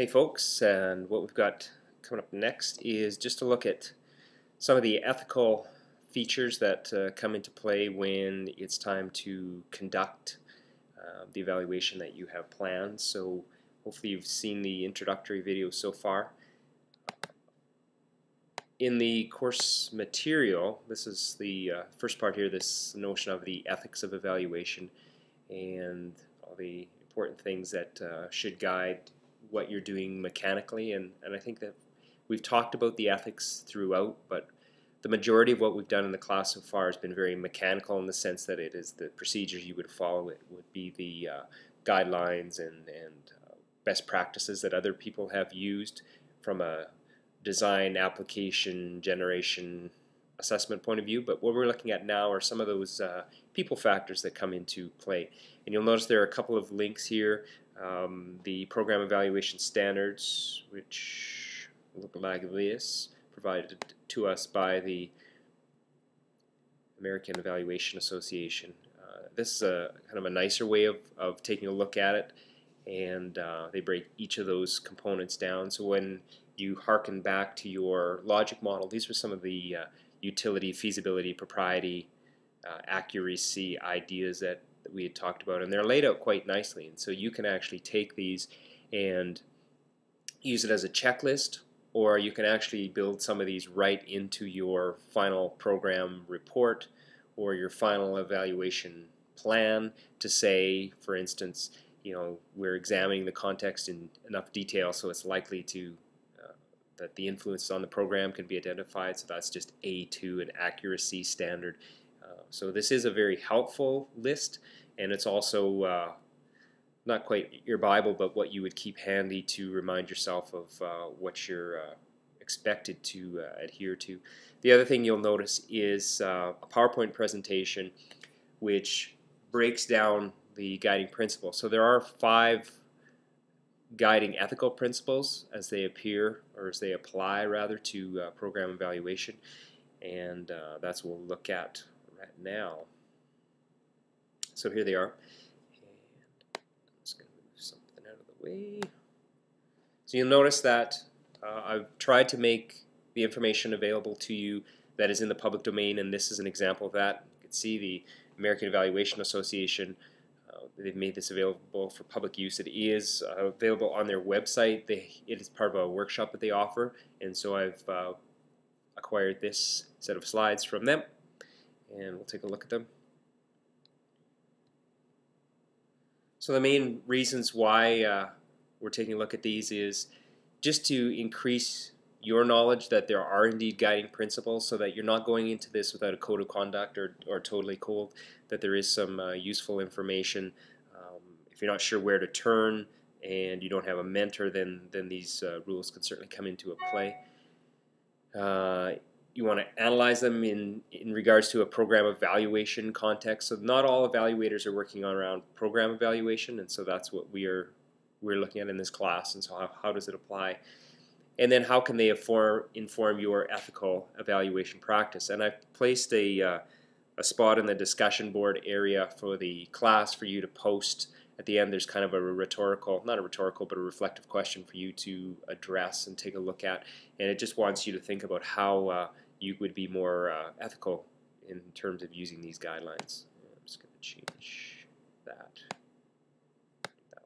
Hey folks, and what we've got coming up next is just to look at some of the ethical features that come into play when it's time to conduct the evaluation that you have planned. So hopefully you've seen the introductory video so far. In the course material, this is the first part here, this notion of the ethics of evaluation and all the important things that should guide what you're doing mechanically, and I think that we've talked about the ethics throughout, but the majority of what we've done in the class so far has been very mechanical in the sense that it is the procedures you would follow. It would be the guidelines and best practices that other people have used from a design, application, generation, assessment point of view, but what we're looking at now are some of those people factors that come into play. And you'll notice there are a couple of links here. The program evaluation standards, which look like this, provided to us by the American Evaluation Association. This is a kind of a nicer way of taking a look at it, and they break each of those components down. So when you hearken back to your logic model, these were some of the utility, feasibility, propriety, accuracy ideas that we had talked about, and they're laid out quite nicely, and so you can actually take these and use it as a checklist, or you can actually build some of these right into your final program report or your final evaluation plan to say, for instance, we're examining the context in enough detail so it's likely to that the influence on the program can be identified, so that's just A2, an accuracy standard. So this is a very helpful list, and it's also not quite your Bible, but what you would keep handy to remind yourself of what you're expected to adhere to. The other thing you'll notice is a PowerPoint presentation which breaks down the guiding principles. So there are 5 guiding ethical principles as they appear, or as they apply rather, to program evaluation, and that's what we'll look at right now. So here they are, and I'm just going to move something out of the way. So you'll notice that I've tried to make the information available to you that is in the public domain, and this is an example of that. You can see the American Evaluation Association, they've made this available for public use. It is available on their website. It is part of a workshop that they offer, and so I've acquired this set of slides from them, and we'll take a look at them. So the main reasons why we're taking a look at these is just to increase your knowledge that there are indeed guiding principles, so that you're not going into this without a code of conduct or totally cold, that there is some useful information. If you're not sure where to turn and you don't have a mentor, then these rules can certainly come into play. You want to analyze them in regards to a program evaluation context. So not all evaluators are working on around program evaluation, and so that's what we're looking at in this class. And so how does it apply? And then how can they inform your ethical evaluation practice? And I've placed a spot in the discussion board area for the class for you to post. At the end there's kind of a rhetorical, not a rhetorical, but a reflective question for you to address and take a look at. And it just wants you to think about how you would be more ethical in terms of using these guidelines. I'm just going to change that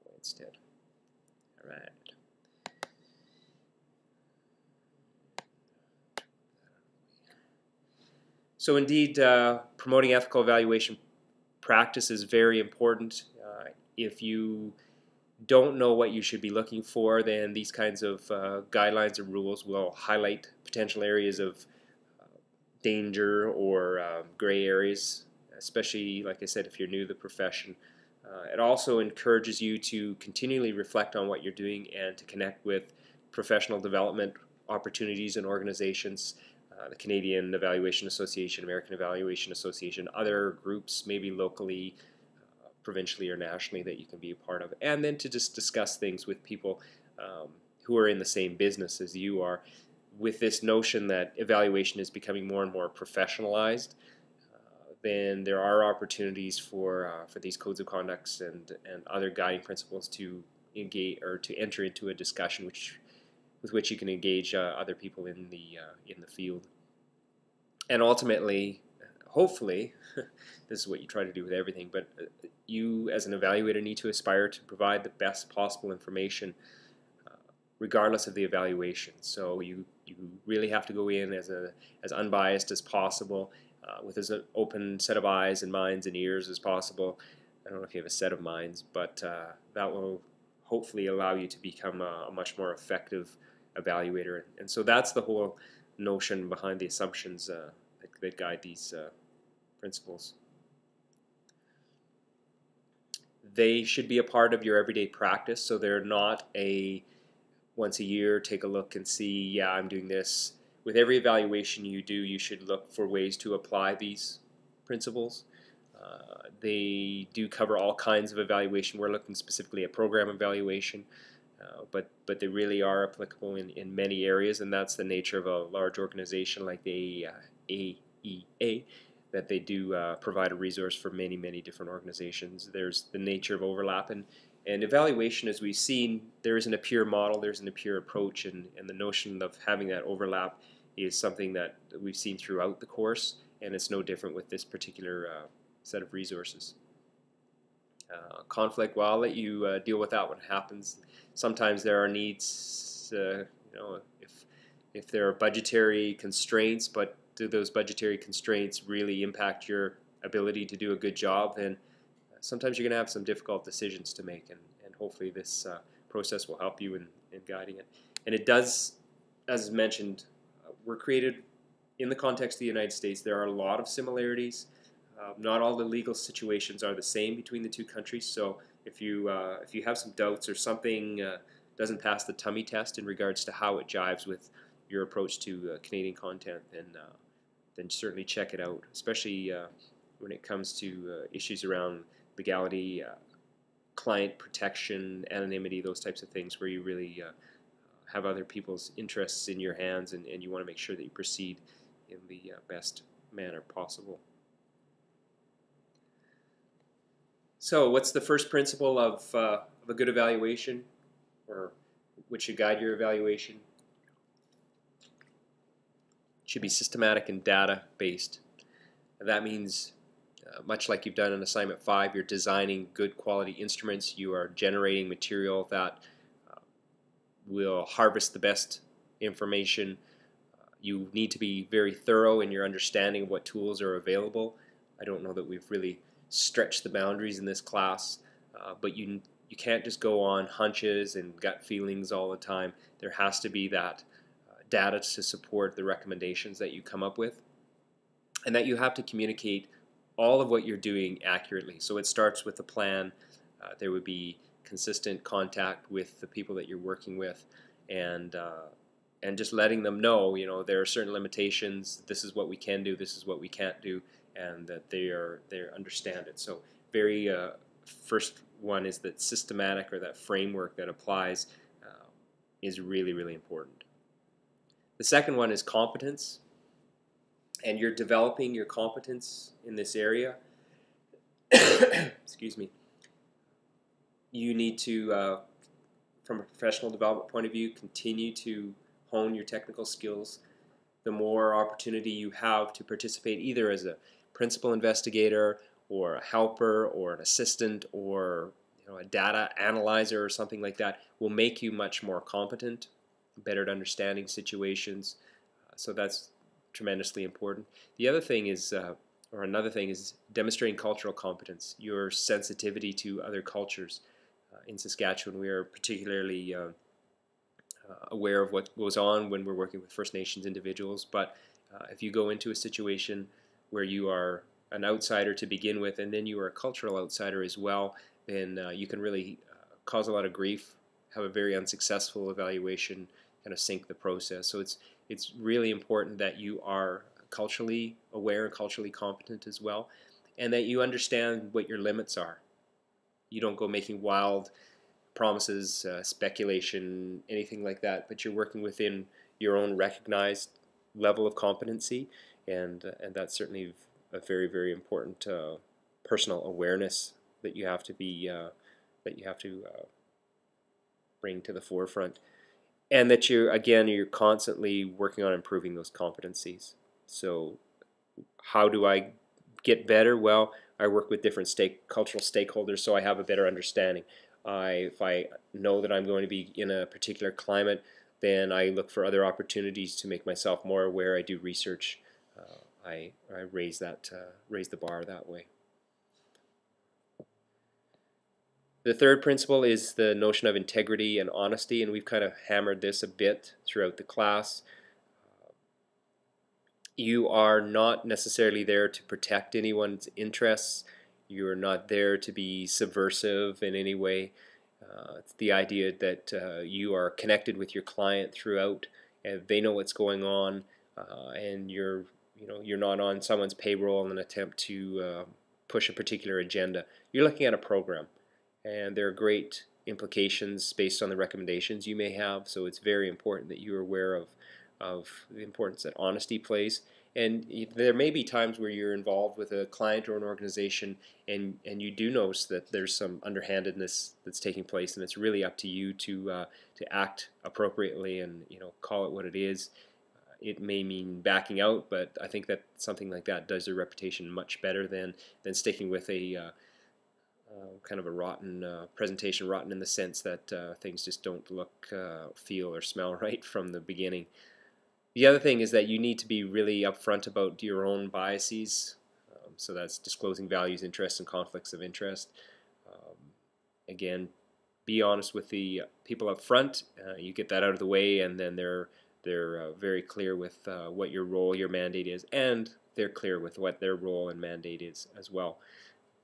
way instead. All right. So indeed, promoting ethical evaluation practice is very important. If you don't know what you should be looking for, then these kinds of guidelines or rules will highlight potential areas of danger or gray areas, especially, like I said, if you're new to the profession. It also encourages you to continually reflect on what you're doing and to connect with professional development opportunities and organizations. The Canadian Evaluation Association, American Evaluation Association, other groups, maybe locally, provincially, or nationally, that you can be a part of, and then to just discuss things with people who are in the same business as you are, with this notion that evaluation is becoming more and more professionalized. Then there are opportunities for these codes of conducts and other guiding principles to engage or to enter into a discussion with which you can engage other people in the field. And ultimately, hopefully, this is what you try to do with everything, but you as an evaluator need to aspire to provide the best possible information regardless of the evaluation. So you really have to go in as unbiased as possible, with as an open set of eyes and minds and ears as possible. I don't know if you have a set of minds, but that will hopefully allow you to become a much more effective evaluator. And so that's the whole notion behind the assumptions that guide these principles. They should be a part of your everyday practice, so they're not a once a year take a look and see, yeah, I'm doing this. With every evaluation you do, you should look for ways to apply these principles. They do cover all kinds of evaluation. We're looking specifically at program evaluation, but they really are applicable in many areas, and that's the nature of a large organization like the AEA, that they do provide a resource for many, many different organizations. There's the nature of overlap, and evaluation, as we've seen, there isn't a pure model, there isn't a pure approach, and the notion of having that overlap is something that we've seen throughout the course, and it's no different with this particular set of resources. Conflict, well, I'll let you deal with that when it happens. Sometimes there are needs, if there are budgetary constraints, but do those budgetary constraints really impact your ability to do a good job, then sometimes you're going to have some difficult decisions to make, and hopefully this process will help you in guiding it. And it does, as mentioned, we're created in the context of the United States. There are a lot of similarities. Not all the legal situations are the same between the two countries, so if you have some doubts or something doesn't pass the tummy test in regards to how it jives with your approach to Canadian content, then certainly check it out, especially when it comes to issues around legality, client protection, anonymity, those types of things where you really have other people's interests in your hands, and you want to make sure that you proceed in the best manner possible. So what's the first principle of a good evaluation, or which should guide your evaluation? It should be systematic and data-based. That means, much like you've done in Assignment 5, you're designing good quality instruments, you are generating material that will harvest the best information. You need to be very thorough in your understanding of what tools are available. I don't know that we've really stretched the boundaries in this class, but you can't just go on hunches and gut feelings all the time. There has to be that data to support the recommendations that you come up with, and that you have to communicate all of what you're doing accurately. So it starts with a plan. There would be consistent contact with the people that you're working with, and just letting them know, there are certain limitations. This is what we can do. This is what we can't do, and that they understand it. So very first one is that systematic, or that framework that applies, is really, really important. The second one is competence, and you're developing your competence in this area. Excuse me. You need to, from a professional development point of view, continue to hone your technical skills. The more opportunity you have to participate either as a principal investigator or a helper or an assistant or a data analyzer or something like that will make you much more competent, better at understanding situations. So that's tremendously important. The other thing is, or another thing is demonstrating cultural competence, your sensitivity to other cultures. In Saskatchewan, we are particularly aware of what goes on when we're working with First Nations individuals, but if you go into a situation where you are an outsider to begin with, and then you are a cultural outsider as well, then you can really cause a lot of grief, have a very unsuccessful evaluation, kind of sink the process. So it's really important that you are culturally aware and culturally competent as well, and that you understand what your limits are. You don't go making wild promises, speculation, anything like that, but you're working within your own recognized level of competency, and that's certainly a very, very important personal awareness that you have to be bring to the forefront, and that you're constantly working on improving those competencies. So how do I get better? Well, I work with different cultural stakeholders, so I have a better understanding. If I know that I'm going to be in a particular climate, then I look for other opportunities to make myself more aware. I do research. I raise the bar that way. The third principle is the notion of integrity and honesty, and we've kind of hammered this a bit throughout the class. You are not necessarily there to protect anyone's interests. You're not there to be subversive in any way. It's the idea that you are connected with your client throughout, and they know what's going on, and you're not on someone's payroll in an attempt to push a particular agenda. You're looking at a program, and there are great implications based on the recommendations you may have. So it's very important that you're aware of the importance that honesty plays. And there may be times where you're involved with a client or an organization and you do notice that there's some underhandedness that's taking place, and it's really up to you to act appropriately and call it what it is. It may mean backing out, but I think that something like that does their reputation much better than sticking with a kind of a rotten presentation, rotten in the sense that things just don't look, feel, or smell right from the beginning. The other thing is that you need to be really upfront about your own biases. So that's disclosing values, interests, and conflicts of interest. Again, be honest with the people up front. You get that out of the way, and then they're very clear with what your role, your mandate is, and they're clear with what their role and mandate is as well.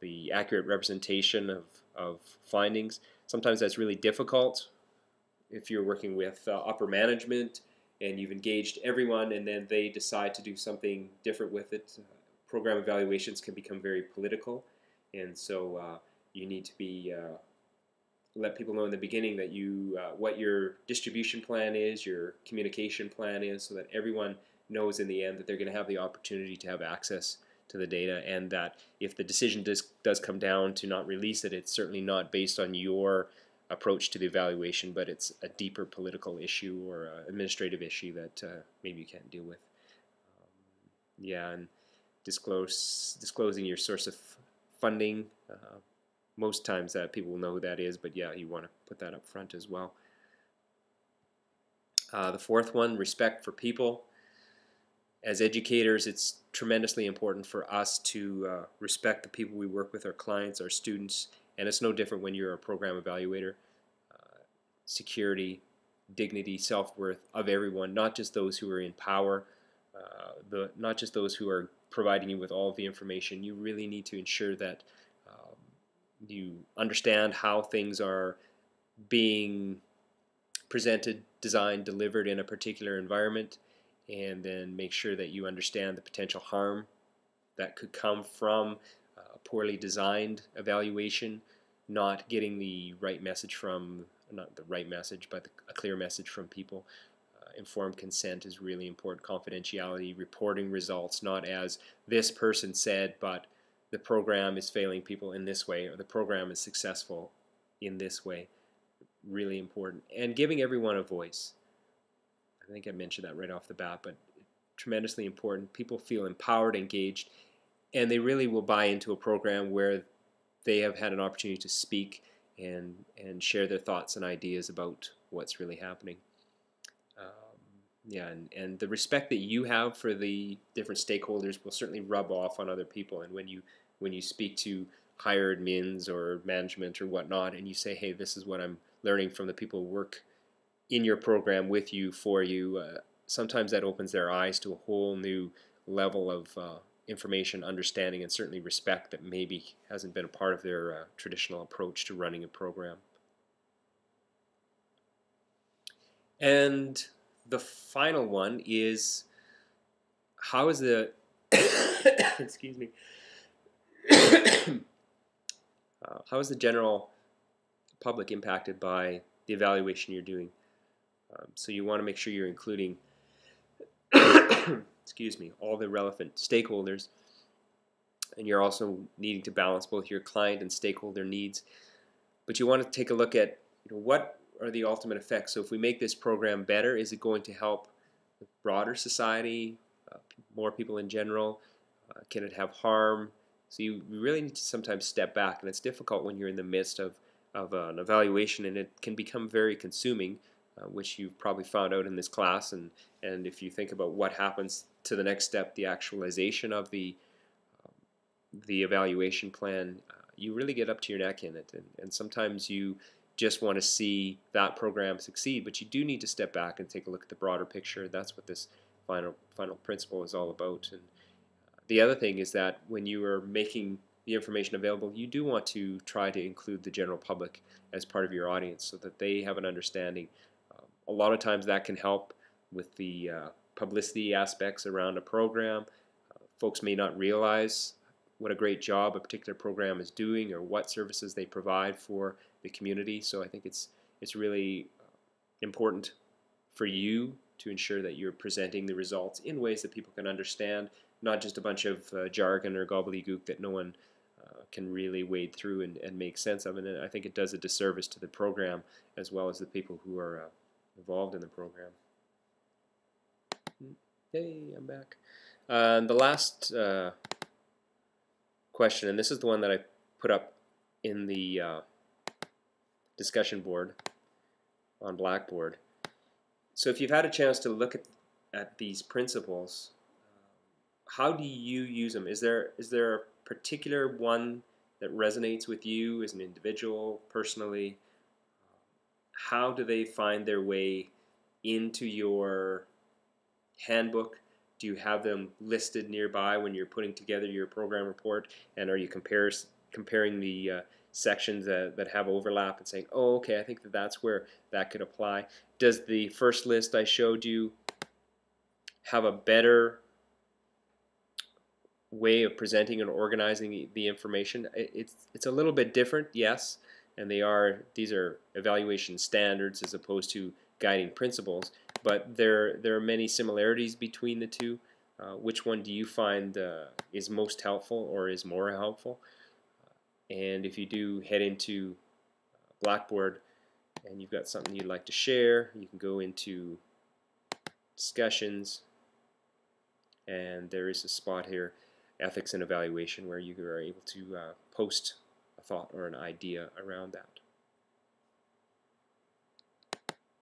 The accurate representation of findings. Sometimes that's really difficult if you're working with upper management and you've engaged everyone and then they decide to do something different with it. Program evaluations can become very political, and so you need to be let people know in the beginning that what your distribution plan is, your communication plan is, so that everyone knows in the end that they're going to have the opportunity to have access to the data, and that if the decision does come down to not release it, it's certainly not based on your approach to the evaluation, but it's a deeper political issue or administrative issue that maybe you can't deal with. Yeah, and disclosing your source of funding. Most times that people will know who that is, but yeah, you want to put that up front as well. The fourth one, respect for people. As educators, it's tremendously important for us to respect the people we work with, our clients, our students, and it's no different when you're a program evaluator. Security, dignity, self-worth of everyone, not just those who are in power, not just those who are providing you with all of the information. You really need to ensure that you understand how things are being presented, designed, delivered in a particular environment, and then make sure that you understand the potential harm that could come from a poorly designed evaluation, not getting the right message from, not the right message, but a clear message from people. Informed consent is really important. Confidentiality, reporting results, not as this person said, but the program is failing people in this way, or the program is successful in this way. Really important. And giving everyone a voice. I think I mentioned that right off the bat, but tremendously important. People feel empowered, engaged, and they really will buy into a program where they have had an opportunity to speak and share their thoughts and ideas about what's really happening. Yeah, and the respect that you have for the different stakeholders will certainly rub off on other people. And when you speak to higher admins or management or whatnot, and you say, hey, this is what I'm learning from the people who work in your program with you, for you, sometimes that opens their eyes to a whole new level of information, understanding, and certainly respect that maybe hasn't been a part of their traditional approach to running a program. And the final one is, how is the excuse me how is the general public impacted by the evaluation you're doing? So you want to make sure you're including excuse me, all the relevant stakeholders, and you're also needing to balance both your client and stakeholder needs. But you want to take a look at what are the ultimate effects? So if we make this program better, is it going to help the broader society, more people in general? Can it have harm? So you really need to sometimes step back, and it's difficult when you're in the midst of an evaluation, and it can become very consuming, which you've probably found out in this class. And if you think about what happens to the next step, the actualization of the evaluation plan, you really get up to your neck in it, and sometimes you just want to see that program succeed, but you do need to step back and take a look at the broader picture. That's what this final principle is all about. And the other thing is that when you are making the information available, you do want to try to include the general public as part of your audience so that they have an understanding. A lot of times that can help with the publicity aspects around a program. Folks may not realize what a great job a particular program is doing or what services they provide for the community. So I think it's really important for you to ensure that you're presenting the results in ways that people can understand, not just a bunch of jargon or gobbledygook that no one can really wade through and make sense of. And I think it does a disservice to the program as well as the people who are involved in the program. Hey, I'm back. The last question, and this is the one that I put up in the discussion board on Blackboard. So if you've had a chance to look at these principles, how do you use them? Is there a particular one that resonates with you as an individual, personally? How do they find their way into your handbook? Do you have them listed nearby when you're putting together your program report? And are you comparing the sections that have overlap and saying, oh, okay, I think that's where that could apply? Does the first list I showed you have a better way of presenting and organizing the information? It's a little bit different, yes, and these are evaluation standards as opposed to guiding principles, but there are many similarities between the two. Which one do you find is most helpful or is more helpful? And if you do head into Blackboard and you've got something you'd like to share, you can go into discussions, and there is a spot here, ethics and evaluation, where you are able to post a thought or an idea around that.